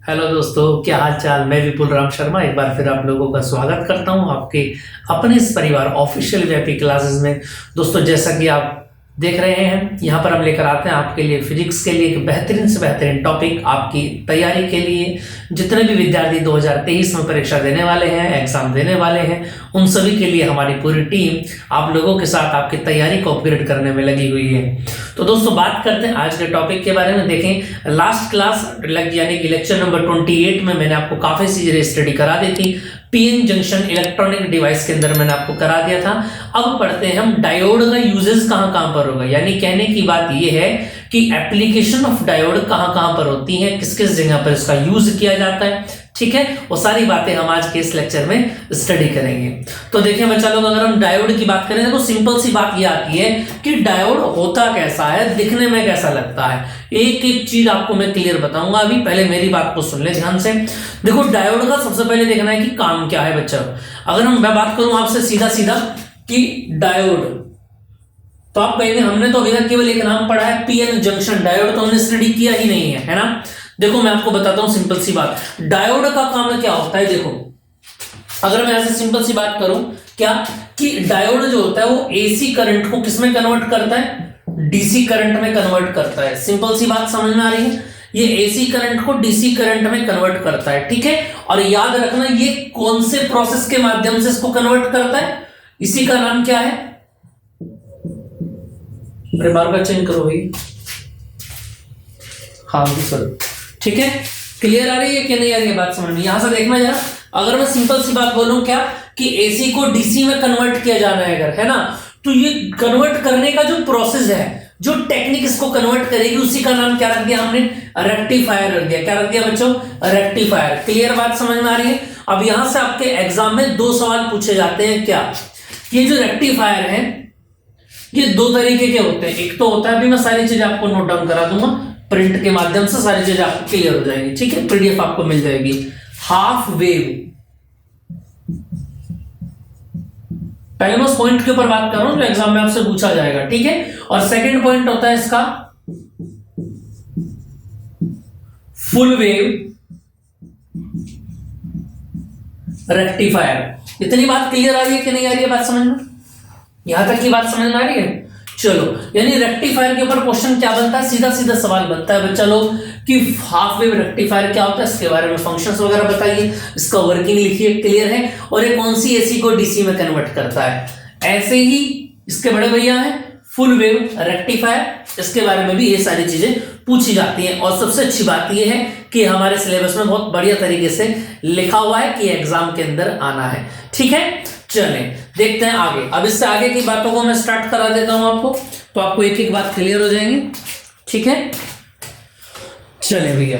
Hello दोस्तों, क्या हाल चाल। मैं विपुल राम शर्मा एक बार फिर आप लोगों का स्वागत करता हूं आपके अपने इस परिवार ऑफिशियल वीआईपी क्लासेस में। दोस्तों, जैसा कि आप देख रहे हैं, यहाँ पर हम लेकर आते हैं आपके लिए फिजिक्स के लिए एक बेहतरीन से बेहतरीन टॉपिक आपकी तैयारी के लिए। जितने भी विद्यार्थी 2023 में परीक्षा देने वाले हैं, एग्जाम देने वाले हैं, उन सभी के लिए हमारी पूरी टीम आप लोगों के साथ आपकी तैयारी को अपग्रेड करने में लगी हुई है। तो दोस्तों, बात करते हैं आज के टॉपिक के बारे में। देखें, लास्ट क्लास यानी कि लेक्चर नंबर 28 में मैंने आपको काफी चीजें स्टडी करा दी थी। पीएन जंक्शन इलेक्ट्रॉनिक डिवाइस के अंदर मैंने आपको करा दिया था। अब पढ़ते हैं हम डायोड का यूजेस कहां पर होगा। यानी कहने की बात यह है कि एप्लीकेशन ऑफ डायोड कहां पर होती है, किस किस जगह पर इसका यूज किया जाता है। ठीक है, वो सारी बातें हम आज के इस लेक्चर में स्टडी करेंगे। तो देखिए बच्चा लोग, अगर हम डायोड की बात करें तो सिंपल सी बात ये आती है कि डायोड होता कैसा है, दिखने में कैसा लगता है। एक एक चीज आपको मैं क्लियर बताऊंगा। अभी पहले मेरी बात को सुन ले ध्यान से। देखो, डायोड का सबसे पहले देखना है कि काम क्या है बच्चा। अगर मैं बात करूं आपसे सीधा सीधा कि डायोड, तो आप कहेंगे हमने तो अभी तक केवल एक नाम पढ़ा है पीएन जंक्शन डायोड, तो हमने स्टडी किया ही नहीं है ना। देखो, मैं आपको बताता हूं सिंपल सी बात, डायोड का काम क्या होता है। देखो, अगर मैं ऐसे सिंपल सी बात करूं क्या कि डायोड जो होता है वो एसी करंट को किस में कन्वर्ट करता है, डीसी करंट में कन्वर्ट करता है। सिंपल सी बात समझ में आ रही है। ये एसी करंट को डीसी करंट में कन्वर्ट करता है। ठीक है, और याद रखना ये कौन से प्रोसेस के माध्यम से इसको कन्वर्ट करता है, इसी का नाम क्या है। बार बार चेंज करो भाई। हाँ सर, ठीक है, क्लियर आ रही है कि नहीं आ रही है बात समझ में। यहां से देखना जरा, अगर मैं सिंपल सी बात बोलूं क्या कि एसी को डीसी में कन्वर्ट किया जाना है अगर, है ना, तो ये कन्वर्ट करने का जो प्रोसेस है, जो टेक्निक इसको कन्वर्ट करेगी, उसी का नाम क्या रख दिया हमने, रेक्टिफायर रख दिया। क्या रख दिया बच्चों, रेक्टिफायर। क्लियर बात समझ में आ रही है। अब यहां से आपके एग्जाम में दो सवाल पूछे जाते हैं। क्या ये जो रेक्टिफायर है ये दो तरीके के होते हैं। एक तो होता है, अभी मैं सारी चीजें आपको नोट डाउन करा दूंगा प्रिंट के माध्यम से, सारी चीजें आपको क्लियर हो जाएगी। ठीक है, पीडीएफ आपको मिल जाएगी। हाफ वेव, पहले मैं उस पॉइंट के ऊपर बात कर रहा हूं जो एग्जाम में आपसे पूछा जाएगा। ठीक है, और सेकंड पॉइंट होता है इसका फुल वेव रेक्टिफायर। इतनी बात क्लियर आ रही है कि नहीं आ रही है बात समझ में, यहां तक की बात समझ में आ रही है। चलो, यानी रेक्टिफायर के ऊपर क्वेश्चन क्या बनता है, सीधा सीधा सवाल बनता है बच्चा लोग कि हाफ वेव रेक्टिफायर क्या होता है, इसके बारे में फंक्शंस वगैरह बताइए, इसका वर्किंग लिखिए, क्लियर है, और ये कौन सी एसी को डीसी में कन्वर्ट करता है। ऐसे ही इसके बड़े भैया हैं फुल वेव रेक्टिफायर, इसके बारे में भी ये सारी चीजें पूछी जाती हैं। और सबसे अच्छी बात यह है कि हमारे सिलेबस में बहुत बढ़िया तरीके से लिखा हुआ है कि एग्जाम के अंदर आना है। ठीक है, चले देखते हैं आगे। अब इससे आगे की बातों को मैं स्टार्ट करा देता हूं आपको, तो आपको एक एक बात क्लियर हो जाएंगी। ठीक है, चले भैया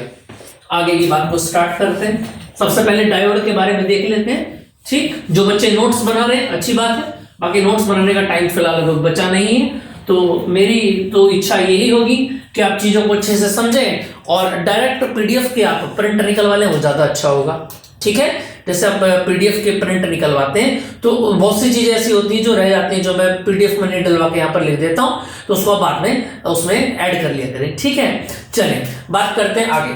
आगे की बात को स्टार्ट करते हैं। सबसे पहले डायोड के बारे में देख लेते हैं। ठीक, जो बच्चे नोट्स बना रहे हैं अच्छी बात है, बाकी नोट्स बनाने का टाइम फिलहाल बचा नहीं है, तो मेरी तो इच्छा यही होगी कि आप चीजों को अच्छे से समझें और डायरेक्ट पीडीएफ के आप प्रिंट निकलवालें, वो ज्यादा अच्छा होगा। ठीक है, जैसे आप पीडीएफ के प्रिंट निकलवाते हैं तो बहुत सी चीजें ऐसी होती हैं जो रह जाती हैं, जो मैं पीडीएफ में नहीं डलवा के यहाँ पर लिख देता हूं, तो उसको बाद में उसमें ऐड कर लिया करें। ठीक है, चलें बात करते हैं आगे।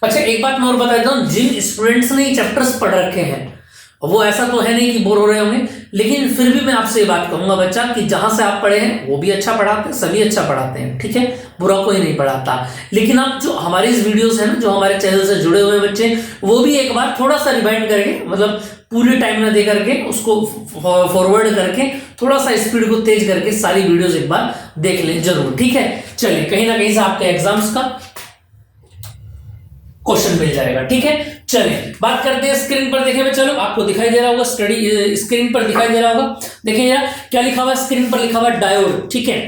अच्छा, एक बात मैं और बता देता हूं, जिन स्टूडेंट्स ने चैप्टर्स पढ़ रखे हैं वो ऐसा तो है नहीं कि बोर हो रहे होंगे, लेकिन फिर भी मैं आपसे ये बात कहूंगा बच्चा कि जहां से आप पढ़े हैं वो भी अच्छा पढ़ाते हैं, सभी अच्छा पढ़ाते हैं। ठीक है, बुरा कोई नहीं पढ़ाता, लेकिन आप जो हमारी इस वीडियोस है ना, जो हमारे चैनल से जुड़े हुए बच्चे, वो भी एक बार थोड़ा सा रिवाइंड करके, मतलब पूरे टाइम ना दे करके, उसको फॉरवर्ड करके थोड़ा सा स्पीड को तेज करके सारी वीडियोस एक बार देख लें जरूर। ठीक है, चलिए कहीं ना कहीं से आपके एग्जाम्स का क्वेश्चन मिल जाएगा। ठीक है, चलिए बात करते हैं। स्क्रीन पर देखें, चलो आपको दिखाई दे रहा होगा, स्टडी स्क्रीन पर दिखाई दे रहा होगा। देखिए यार क्या लिखा हुआ है, स्क्रीन पर लिखा हुआ है डायोड। ठीक है,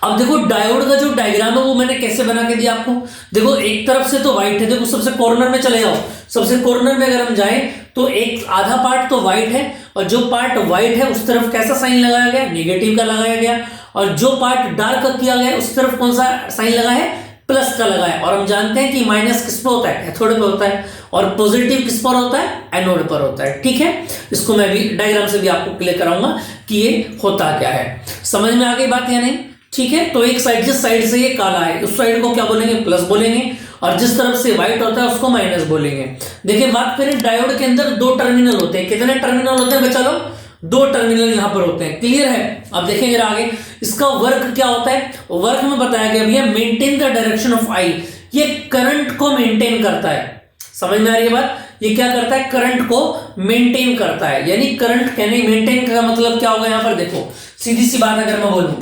अब देखो डायोड का जो डायग्राम है वो मैंने कैसे बना के दिया आपको। देखो, एक तरफ से तो व्हाइट है, देखो सबसे कॉर्नर में चले जाओ, सबसे कॉर्नर में अगर हम जाएं तो एक आधा पार्ट तो व्हाइट है, और जो पार्ट व्हाइट है उस तरफ कैसा साइन लगाया गया, नेगेटिव का लगाया गया, और जो पार्ट डार्क किया गया उस तरफ कौन सा साइन लगा है, प्लस का लगा है। और हम जानते हैं कि माइनस किस पर होता है, एनोड पे होता है, और पॉजिटिव किस पर होता है, एनोड पर होता है। ठीक है, इसको मैं भी डायग्राम से भी आपको क्लियर कराऊंगा कि ये होता क्या है। समझ में आ गई बात या नहीं। ठीक है, तो एक साइड जिस साइड से ये काला है उस साइड को क्या बोलेंगे, प्लस बोलेंगे, और जिस तरफ से व्हाइट होता है उसको माइनस बोलेंगे। देखिए बात करें डायोड के अंदर दो टर्मिनल होते हैं। कितने टर्मिनल होते हैं बच्चा लोग? दो टर्मिनल यहां पर होते हैं। क्लियर है? अब देखेंगे आगे इसका वर्क क्या होता है। वर्क में बताया गया भैया मेंटेन द डायरेक्शन ऑफ आई, ये करंट को मेंटेन करता है। समझ में आ रही है बात? ये क्या करता है? करंट को मेंटेन करता है। यानी करंट कहने मेंटेन का मतलब क्या होगा? यहां पर देखो सीधी सी बात अगर मैं बोलूं,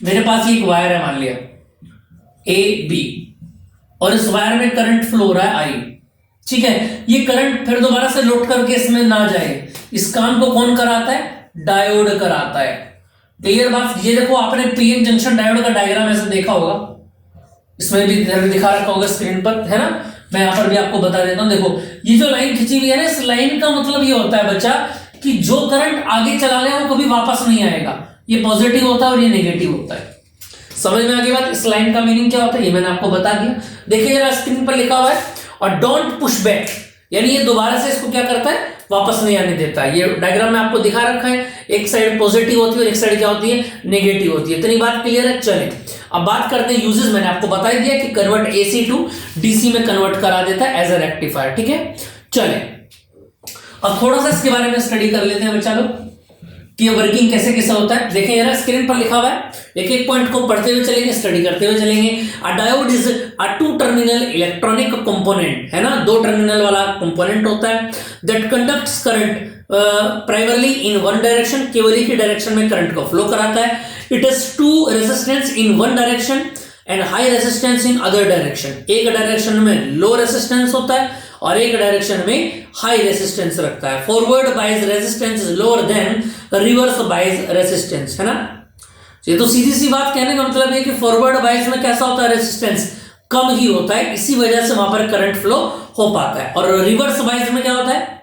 मेरे पास एक वायर है मान लिया ए बी, और इस वायर में करंट फ्लो हो रहा है आई। ठीक है, ये करंट फिर दोबारा से लौट करके इसमें ना जाए, इस काम को कौन कराता है? डायोड कराता है। क्लियर बात? ये देखो आपने पीएन जंक्शन डायोड का डायग्राम ऐसे देखा होगा, इसमें भी दिखा रखा होगा स्क्रीन पर, है ना? मैं यहां पर भी आपको बता देता हूं। देखो ये जो लाइन खींची हुई है ना, इस लाइन का मतलब ये होता है बच्चा कि जो करंट आगे चला गया वो कभी वापस नहीं आएगा। ये पॉजिटिव होता है और ये नेगेटिव होता है। समझ में आ गई बात? इस लाइन का मीनिंग क्या होता है ये मैंने आपको बता दिया। देखिए जरा स्क्रीन पर लिखा हुआ है, और डोंट पुश बैक, यानी ये दोबारा से इसको क्या करता है? वापस नहीं आने देता है। ये डायग्राम में आपको दिखा रखा है, एक साइड पॉजिटिव होती है और एक साइड क्या होती है? नेगेटिव होती है। इतनी बात क्लियर है? चले अब बात करते हैं यूजेस। मैंने आपको बता दिया कि कन्वर्ट एसी टू डीसी में कन्वर्ट करा देता है एज अ रेक्टिफायर। ठीक है, चले अब थोड़ा सा इसके बारे में स्टडी कर लेते हैं बच्चा लोग कि ये वर्किंग कैसे कैसे होता है। देखिए जरा स्क्रीन पर लिखा हुआ है, एक एक पॉइंट को पढ़ते हुए चलेंगे, स्टडी करते हुए चलेंगे। A diode is a two terminal electronic component, है ना? दो टर्मिनल वाला कंपोनेंट होता है that conducts current primarily in one direction, केवल एक ही डायरेक्शन में करंट को फ्लो कराता है। It has two resistance in one direction and high resistance in other direction. एक डायरेक्शन में लो रेजिस्टेंस होता है और एक डायरेक्शन में हाई रेजिस्टेंस रखता है। Forward bias resistance is lower than reverse bias resistance, है ना? ये तो सीधी सी बात कहने का मतलब है कि फॉरवर्ड बायस में कैसा होता है? रेजिस्टेंस कम ही होता है, इसी वजह से वहां पर करंट फ्लो हो पाता है। और रिवर्स बायस में क्या होता है?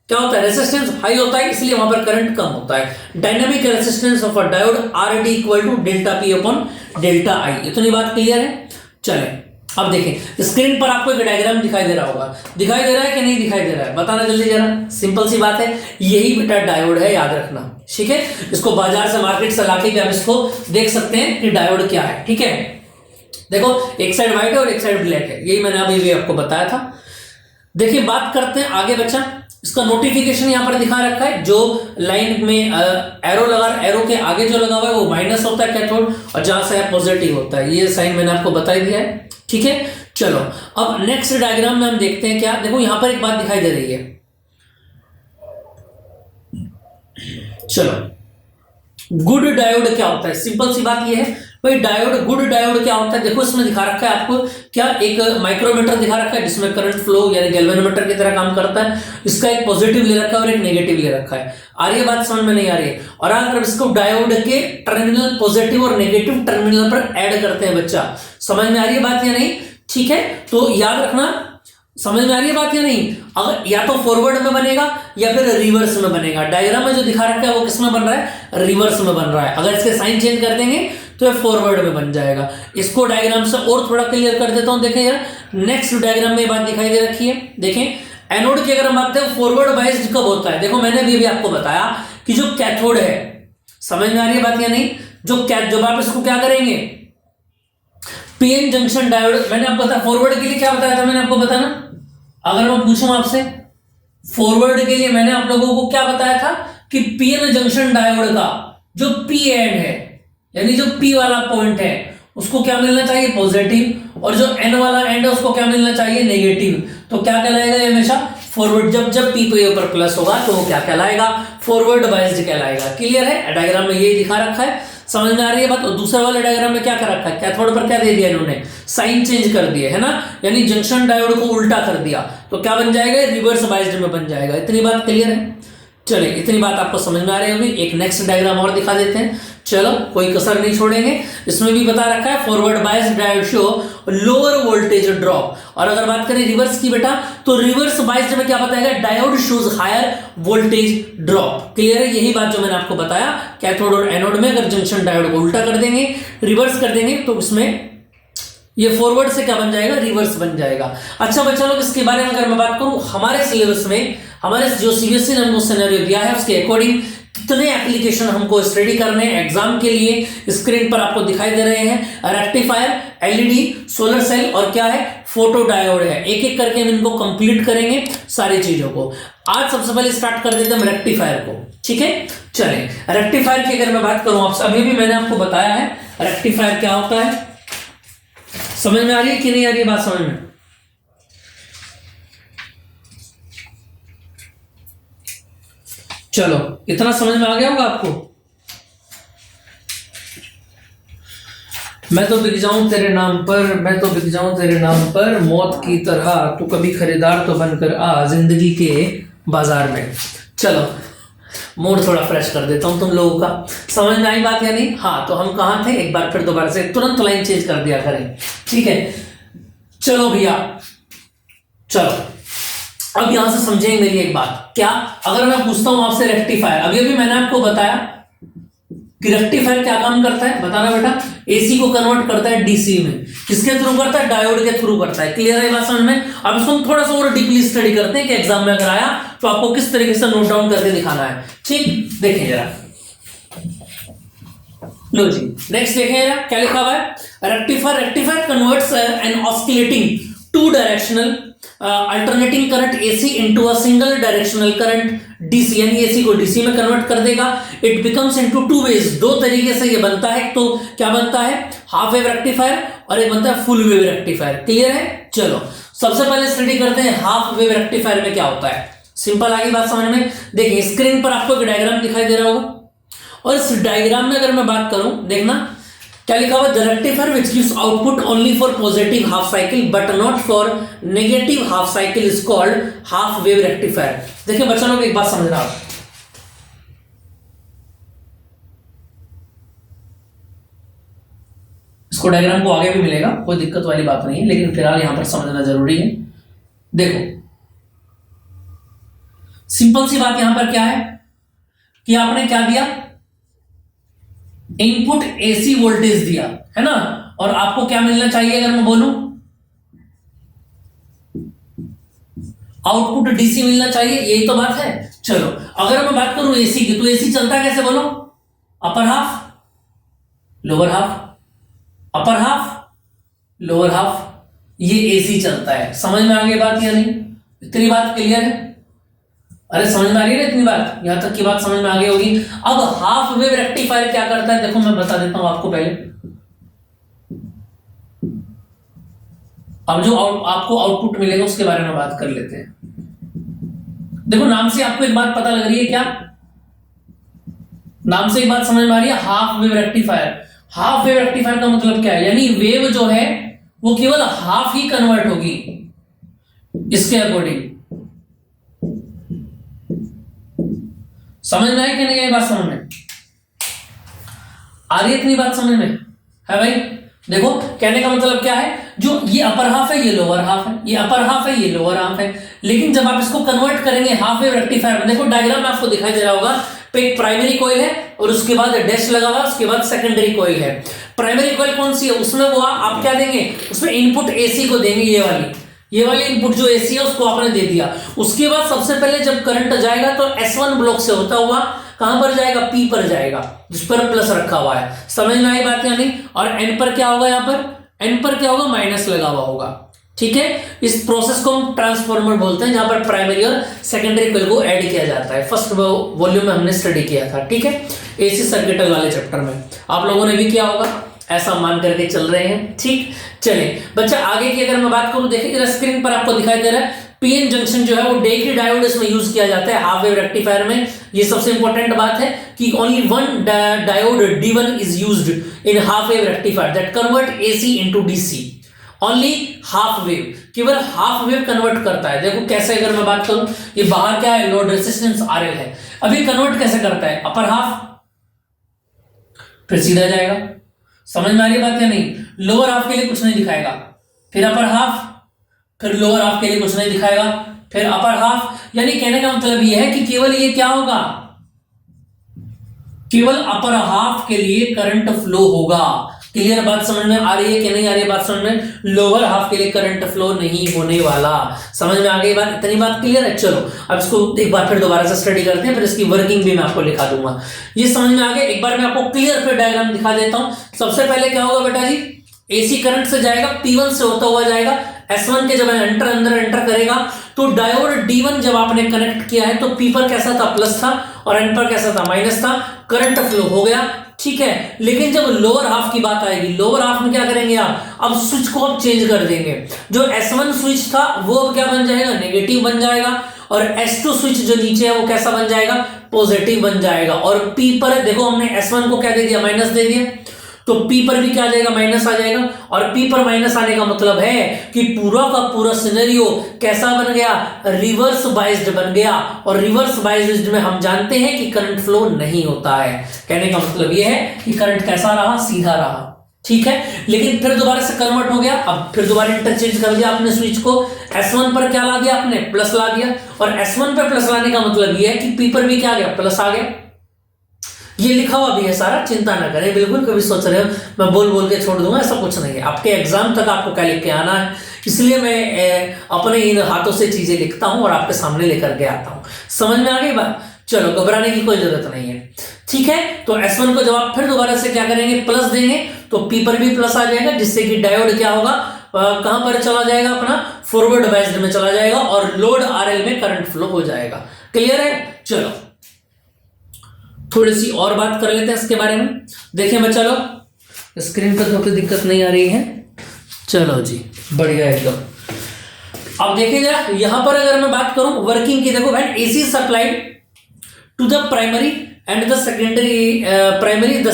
रेजिस्टेंस हाई होता है, इसलिए वहां पर करंट कम होता है। Dynamic resistance of a diode RD equal to delta P upon delta I. इतनी बात क्लियर है? चले अब देखें स्क्रीन पर आपको एक डायग्राम दिखाई दे रहा होगा, दिखाई दे रहा है कि नहीं दिखाई दे रहा है? बताना जल्दी जरा। सिंपल सी बात है, यही बेटा डायोड है, याद रखना। ठीक है, इसको बाजार से मार्केट से लाके भी आप इसको देख सकते हैं कि डायोड क्या है। ठीक है, देखो एक साइड व्हाइट है और एक साइड ब्लैक है, यही मैंने अभी भी आपको बताया था। देखिए बात करते हैं आगे बच्चा, इसका नोटिफिकेशन यहां पर दिखा रखा है। जो लाइन में एरो लगा, एरो के आगे जो लगा हुआ है वो माइनस होता है कैथोड, और जहां से है पॉजिटिव होता है। ये साइन मैंने आपको बता दिया है। ठीक है, चलो अब नेक्स्ट डायग्राम में हम देखते हैं क्या। देखो यहां पर एक बात दिखाई दे रही है, चलो गुड डायोड क्या होता है? सिंपल सी बात ये है भाई, डायोड गुड डायोड क्या होता है? देखो इसमें दिखा रखा है आपको क्या, एक माइक्रोमीटर दिखा रखा है जिसमें करंट फ्लो यानी गैल्वेनोमीटर की तरह काम करता है। इसका एक पॉजिटिव ले रखा है और एक नेगेटिव ले रखा है। आ रही है बात समझ में? नहीं आ रही है? और अगर इसको डायोड के टर्मिनल पॉजिटिव और नेगेटिव टर्मिनल पर ऐड करते हैं बच्चा, समझ में आ रही है बात या नहीं? ठीक है, तो याद रखना, समझ में आ रही है बात या नहीं? अगर या तो फॉरवर्ड में बनेगा या फिर रिवर्स में बनेगा। डायग्राम में जो दिखा रखा है वो किस में बन रहा है? रिवर्स में बन रहा है। अगर इसके साइन चेंज कर देंगे तो ये फॉरवर्ड में बन जाएगा। इसको डायग्राम से और थोड़ा क्लियर कर देता हूं। देखें यार, नेक्स्ट डायग्राम में बात दिखाई दे रखी है। देखें एनोड की अगर हम बात करें, फॉरवर्ड बायस्ड कब होता है? देखो मैंने भी आपको बताया कि जो कैथोड है, समझ में आ रही है बात या नहीं? जब आप इसको क्या करेंगे, पीएन जंक्शन डायोड, मैंने आपको बताया फॉरवर्ड के लिए क्या बताया था मैंने आपको बताना। अगर मैं पूछूं आपसे फॉरवर्ड के लिए, मैंने आप लोगों को क्या बताया था कि पीएन जंक्शन डायोड का जो पी एंड है, यानी जो पी वाला पॉइंट है उसको क्या मिलना चाहिए? पॉजिटिव, और जो एन वाला एंड है उसको क्या मिलना चाहिए? नेगेटिव। तो क्या कहलाएगा ये हमेशा फॉरवर्ड? जब पी पे ऊपर प्लस होगा तो वो क्या कहलाएगा? फॉरवर्ड बायस्ड कहलाएगा। क्लियर है? डायग्राम में यही दिखा रखा है, समझ में आ रही है बात? और दूसरे वाले डायग्राम में क्या कर रखा है? कैथोड पर क्या दे दिया इन्होंने? साइन चेंज कर दिया, है ना? यानी जंक्शन डायोड को उल्टा कर दिया, तो क्या बन जाएगा? रिवर्स बायस्ड में बन जाएगा। इतनी बात क्लियर है? चलिए इतनी बात आपको समझ में आ रही होगी। एक नेक्स्ट डायग्राम और दिखा देते हैं, चलो कोई कसर नहीं छोड़ेंगे। इसमें भी बता रखा है forward biased diode show lower voltage drop, और अगर बात करें रिवर्स की बेटा, तो रिवर्स बायस्ड में क्या बताएगा? Diode shows higher voltage drop. Clear है? यही बात जो मैंने आपको बताया, कैथोड और एनोड में अगर जंक्शन डायोड को उल्टा कर देंगे, रिवर्स कर देंगे, तो उसमें ये फॉरवर्ड से क्या बन जाएगा? रिवर्स बन जाएगा। अच्छा बच्चा लोग, इसके बारे में अगर मैं बात करूं, हमारे सिलेबस में, हमारे जो सीबीएसई ने हमको सिनेरियो दिया है उसके अकॉर्डिंग कितने एप्लीकेशन हमको स्टडी करने हैं एग्जाम के लिए, स्क्रीन पर आपको दिखाई दे रहे हैं। रेक्टिफायर, एलईडी, सोलर सेल और क्या है? फोटो डायोड है। एक एक करके हम इनको कंप्लीट करेंगे सारी चीजों को। आज सबसे पहले स्टार्ट कर देते हैं हम रेक्टिफायर को, ठीक है। चलें, रेक्टिफायर की अगर मैं बात करूं आपसे, अभी भी मैंने आपको बताया है रेक्टिफायर क्या होता है। समझ में आ रही है कि नहीं आ रही है बात समझ में? चलो, इतना समझ में आ गया होगा आपको। मैं तो बिक जाऊं तेरे नाम पर, मैं तो बिक जाऊं तेरे नाम पर, मौत की तरह तू कभी खरीदार तो बनकर आ जिंदगी के बाजार में। चलो, मूड थोड़ा फ्रेश कर देता हूं तुम लोगों का। समझ में आई बात या नहीं? हाँ, तो हम कहां थे, एक बार फिर दोबारा से तुरंत लाइन चेंज कर दिया करें, ठीक है। चलो भैया, चलो अब यहां से समझेंगे मेरी एक बात। क्या, अगर मैं पूछता हूं आपसे रेक्टिफायर, अभी मैंने आपको बताया कि रेक्टिफायर क्या काम करता है, बताना बेटा। एसी को कन्वर्ट करता है डीसी में। किसके थ्रू करता है? डायोड के थ्रू करता है। क्लियर है बात समझ में? अब इसको हम थोड़ा सा और डीपली स्टडी करते हैं कि एग्जाम में अगर आया तो आपको किस तरीके से नोट डाउन करके दिखाना है, ठीक। देखें जरा, लो जी, नेक्स्ट देखें जरा क्या लिखा हुआ है। Rectifier converts an oscillating two directional alternating current AC into a single directional current DC, यानी एसी को डीसी में कन्वर्ट कर देगा। It becomes into two ways, दो तरीके से ये बनता है। तो क्या बनता है? हाफ वेव रेक्टिफायर, और एक बनता है फुल वेव रेक्टिफायर। क्लियर है? चलो सबसे पहले स्टडी करते हैं हाफ वेव रेक्टिफायर में क्या होता है। सिंपल आगे बात समझ में। देखिए स्क्रीन पर आपको एक डायग्राम दिखाई दे रहा होगा, और इस डायग्राम में अगर मैं बात करूं, देखना क्या लिखा हुआ। The rectifier which gives output only for positive half cycle but not for negative half cycle is called half wave rectifier. देखिए बच्चों लोग एक बात समझना आप, इसको डायग्राम को आगे भी मिलेगा, कोई दिक्कत वाली बात नहीं है, लेकिन फिलहाल यहां पर समझना जरूरी है। देखो सिंपल सी बात यहां पर क्या है कि आपने क्या दिया, इनपुट एसी वोल्टेज दिया है ना, और आपको क्या मिलना चाहिए अगर मैं बोलूं, आउटपुट डीसी मिलना चाहिए, यही तो बात है। चलो अगर मैं बात करूं एसी की, तो एसी चलता है कैसे बोलो, upper half lower half, upper half lower half, ये एसी चलता है। समझ में आ गई बात या नहीं? इतनी बात क्लियर है? अरे समझ में आ रही है ना इतनी बात? यहां तक की बात समझ में आ गई होगी। अब हाफ वेव रेक्टिफायर क्या करता है, देखो मैं बता देता हूं आपको पहले। अब जो आपको आउटपुट मिलेगा उसके बारे में बात कर लेते हैं। देखो नाम से आपको एक बात पता लग रही है क्या? नाम से एक बात समझ में आ रही है, half wave rectifier. Half wave rectifier का मतलब क्या है, यानी वेव जो है वो केवल हाफ ही कन्वर्ट होगी इसके अकॉर्डिंग। समझ में आई कि नहीं आई बात? समझ में आ रही है इतनी बात समझ में है भाई? देखो कहने का मतलब क्या है, जो ये अपर हाफ है ये लोअर हाफ है, ये अपर हाफ है ये लोअर हाफ है, लेकिन जब आप इसको कन्वर्ट करेंगे हाफ वेव रेक्टिफायर में, देखो डायग्राम में आपको दिखाई दे रहा होगा, पे एक प्राइमरी कॉइल है और उसके बाद डैश लगा हुआ, उसके बाद सेकेंडरी कॉइल है। प्राइमरी कॉइल कौन सी है, उसमें वो आप क्या देंगे, उसमें इनपुट एसी को देंगे, ये वाली इनपुट जो एसी है उसको आपने दे दिया। उसके बाद सबसे पहले जब करंट जाएगा तो S1 ब्लॉक से होता हुआ कहां पर जाएगा, P पर जाएगा, जिस पर प्लस रखा हुआ है। समझ में आई बात या नहीं? और N पर क्या होगा, यहाँ पर N पर क्या होगा, माइनस लगा हुआ होगा, ठीक है। इस प्रोसेस को हम ट्रांसफार्मर बोलते हैं, जहां पर प्राइमरी और सेकेंडरी कॉइल को ऐड किया जाता है। फर्स्ट वॉल्यूम में हमने स्टडी किया था, ठीक है, एसी सर्किट वाले चैप्टर में आप लोगों ने भी किया होगा, ऐसा मान करके चल रहे हैं, ठीक। चले बच्चा आगे की अगर मैं बात करूं, देखिए स्क्रीन पर आपको दिखाई दे रहा है पीएन जंक्शन जो है वो डेकी डायोड इसमें यूज किया जाता है हाफ वेव रेक्टिफायर में। ये सबसे इंपॉर्टेंट बात है कि only one diode D1 is used in half wave rectifier that convert AC into DC. Only half wave, केवल हाफ वेव कन्वर्ट करता है। देखो कैसे, अगर मैं बात करूं, ये बाहर क्या है, लोड रेजिस्टेंस RL है, अभी कन्वर्ट कैसे करता है, अपर हाफ फिर सीधा जाएगा। समझ में आ रही बात या नहीं? लोअर हाफ के लिए कुछ नहीं दिखाएगा, फिर अपर हाफ, फिर लोअर हाफ के लिए कुछ नहीं दिखाएगा, फिर अपर हाफ। यानी कहने का मतलब यह है कि केवल ये क्या होगा, केवल अपर हाफ के लिए करंट फ्लो होगा। क्लियर बात समझ में आ रही है कि नहीं आ रही है बात समझ में? लोअर हाफ के लिए करंट फ्लो नहीं होने वाला। समझ में आ गई बात? इतनी बात क्लियर है? चलो अब इसको एक बार फिर दोबारा से स्टडी करते हैं, फिर इसकी वर्किंग भी मैं आपको लिखा दूंगा। ये समझ में आ गया? एक बार मैं आपको क्लियर फिर डायग्राम दिखा देता हूं। सबसे पहले क्या होगा बेटा जी, एसी करंट से जाएगा, P1 से होता हुआ जाएगा S1 के जब अंदर एंटर करेगा तो डायोड D1 जब आपने कनेक्ट किया है तो P पर कैसा था, प्लस था, और N पर कैसा था, माइनस था, करंट फ्लो हो गया, ठीक है। लेकिन जब लोअर हाफ की बात आएगी, लोअर हाफ में क्या करेंगे आप, अब स्विच को आप चेंज कर देंगे। जो S1 स्विच था वो अब क्या बन जाएगा, नेगेटिव बन जाएगा, और S2 स्विच जो नीचे है वो कैसा बन जाएगा, पॉजिटिव बन जाएगा। और P पर देखो हमने S1 को क्या दे दिया, माइनस दे दिया, तो P पर भी क्या आ जाएगा, माइनस आ जाएगा। और P पर माइनस आने का मतलब है कि पूरा का पूरा सिनेरियो कैसा बन गया, रिवर्स बाइज्ड बन गया। और रिवर्स बाइज्ड में हम जानते हैं कि करंट फ्लो नहीं होता है। कहने का मतलब यह है कि करंट कैसा रहा, सीधा रहा, ठीक है। लेकिन फिर दोबारा से कन्वर्ट हो गया, अब फिर दोबारा इंटरचेंज कर दिया आपने स्विच को, S1 पर क्या ला दिया आपने, प्लस ला दिया। और S1 पर प्लस लाने का मतलब यह है कि P पर भी क्या आ गया, प्लस आ गया। ये लिखा हुआ भी है सारा, चिंता ना करें बिल्कुल। कभी सोच रहे हो मैं बोल बोल के छोड़ दूंगा, ऐसा कुछ नहीं है। आपके एग्जाम तक आपको क्या लिख के आना है, इसलिए मैं अपने इन हाथों से चीजें लिखता हूं और आपके सामने लेकर के आता हूं। समझ में आ गई बात? चलो घबराने की कोई जरूरत नहीं है, ठीक है। तो S1 को जब आप फिर दोबारा से क्या करेंगे, प्लस देंगे, तो P पर भी प्लस आ जाएगा, जिससे कि डायोड क्या होगा, कहां पर चला जाएगा, अपना फॉरवर्ड बाइज्ड में चला जाएगा और लोड RL में करंट फ्लो हो जाएगा। क्लियर है? चलो थोड़ी सी और बात कर लेते हैं इसके बारे में। देखिए बच्चा लोग, स्क्रीन पर तो कोई दिक्कत नहीं आ रही है, चलो जी बढ़िया एकदम। अब देखिए जरा यहां पर अगर मैं बात करूं वर्किंग की, देखो when AC supplied to the primary and the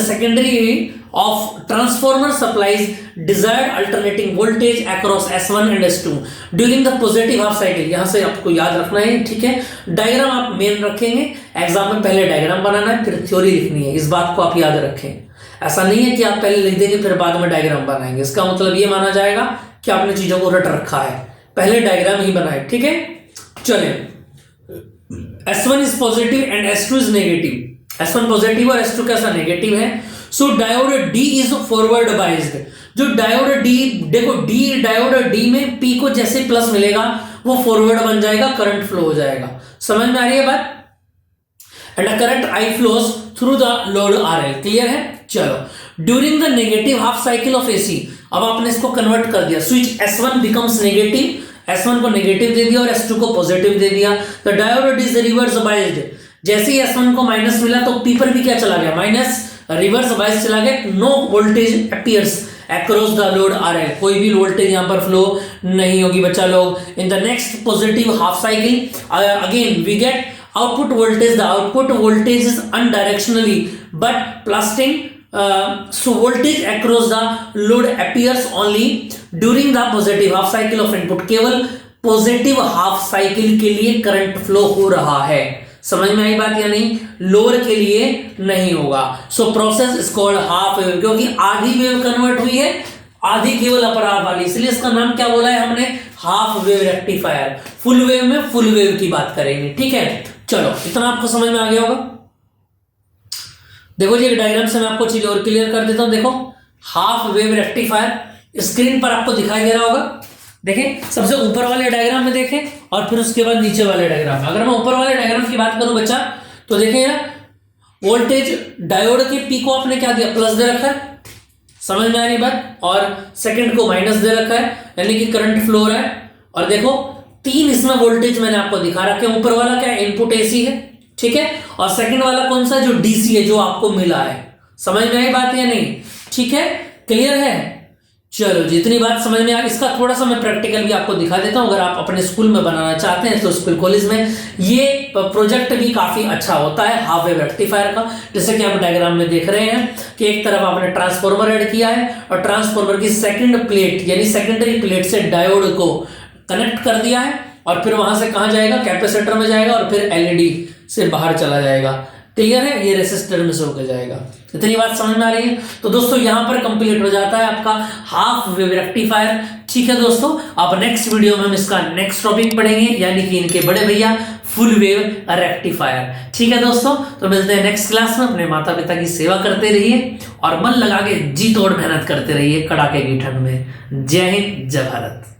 secondary of transformer supplies desired alternating voltage across S1 and S2 during the positive half cycle। यहां से आपको याद रखना है, ठीक है। डायग्राम आप मेन रखेंगे एग्जाम में, पहले डायग्राम बनाना है फिर थ्योरी लिखनी है, इस बात को आप याद रखें। ऐसा नहीं है कि आप पहले लिख देंगे फिर बाद में डायग्राम बनाएंगे, इसका मतलब ये माना जाएगा कि आपने चीजों को रट रखा है, पहले डायग्राम ही बनाए, ठीक है। चले S1 is positive and S2 is negative. S1 positive और S2 कैसा, नेगेटिव है। So diode D is forward biased. जो डायोड D, देखो डायोड D में P को जैसे प्लस मिलेगा वो फॉरवर्ड बन जाएगा, करंट फ्लो हो जाएगा। समझ में आ रही है बात? And a current I flows through the load RL। Clear है? चलो during the negative half cycle of AC, अब आपने इसको कन्वर्ट कर दिया, switch S1 becomes negative, S1 को नेगेटिव दे दिया और S2 को पॉजिटिव दे दिया। The diode is reverse biased. जैसे ही S1 को माइनस मिला तो P पर भी क्या चला गया, माइनस, रिवर्स बाइस चला गया। No voltage appears across the load RL, कोई भी वोल्टेज यहां पर फ्लो नहीं होगी बच्चा लोग। In the next positive half cycle again we get output voltage, the output voltage is unidirectionally but pulsating, so voltage across the load appears only during the positive half cycle of input। केवल positive half cycle के लिए current flow हो रहा है। समझ में आई बात या नहीं? लोअर के लिए नहीं होगा। So process is called half wave, क्योंकि आधी वेव कन्वर्ट हुई है, आधी केवल अपर हाफ वाली, इसलिए इसका नाम क्या बोला है हमने, half wave rectifier. Full wave में फुल वेव की बात करेंगे, ठीक है। चलो इतना आपको समझ में आ गया होगा। देखो जी एक डायग्राम से मैं आपको चीज और क्लियर कर देता हूं। देखो हाफ वेव रेक्टिफायर स्क्रीन पर आपको दिखाई दे रहा होगा। देखें सबसे ऊपर वाले डायग्राम में देखें और फिर उसके बाद नीचे वाले डायग्राम में। अगर मैं ऊपर वाले डायग्राम की बात करूं बच्चा, तो देखें यार वोल्टेज डायोड के P को आपने क्या दिया, प्लस दे रखा है, समझ में आ रही बात, और सेकंड को माइनस दे रखा है, यानी कि करंट फ्लो हो रहा है। और देखो तीन इसमें वोल्टेज मैंने आपको दिखा रखे हैं। ऊपर वाला क्या है, इनपुट AC है, ठीक है, और सेकंड वाला कौन सा, जो DC है, जो आपको मिला है। समझ में आई बात या नहीं? ठीक है, क्लियर है? चलो जितनी बात समझ में आ, इसका थोड़ा सा मैं प्रैक्टिकल भी आपको दिखा देता हूं। अगर आप अपने स्कूल में बनाना चाहते हैं तो स्कूल कॉलेज में ये प्रोजेक्ट भी काफी अच्छा होता है हाफ वेव रेक्टिफायर का। जैसे कि आप डायग्राम में देख रहे हैं कि एक तरफ आपने ट्रांसफार्मर ऐड किया है और ट्रांसफार्मर की सेकंड प्लेट यानी सेकेंडरी प्लेट से डायोड को कनेक्ट कर दिया है, और फिर वहां से कहां जाएगा, कैपेसिटर में जाएगा, और फिर LED से बाहर चला जाएगा। क्लियर है? ये रेसिस्टर में से होकर जाएगा। इतनी बात समझ में आ रही है? तो दोस्तों यहां पर कंप्लीट हो जाता है आपका हाफ वेव रेक्टिफायर। ठीक है दोस्तों, आप नेक्स्ट वीडियो में हम इसका नेक्स्ट टॉपिक पढ़ेंगे, यानी कि इनके बड़े भैया फुल वेव रेक्टिफायर। ठीक है दोस्तों, तो मिलते हैं नेक्स्ट क्लास में। अपने माता पिता की सेवा करते रहिए और मन लगा के जी तोड़ मेहनत करते रहिए कड़ाके की ठंड में। जय हिंद, जय भारत।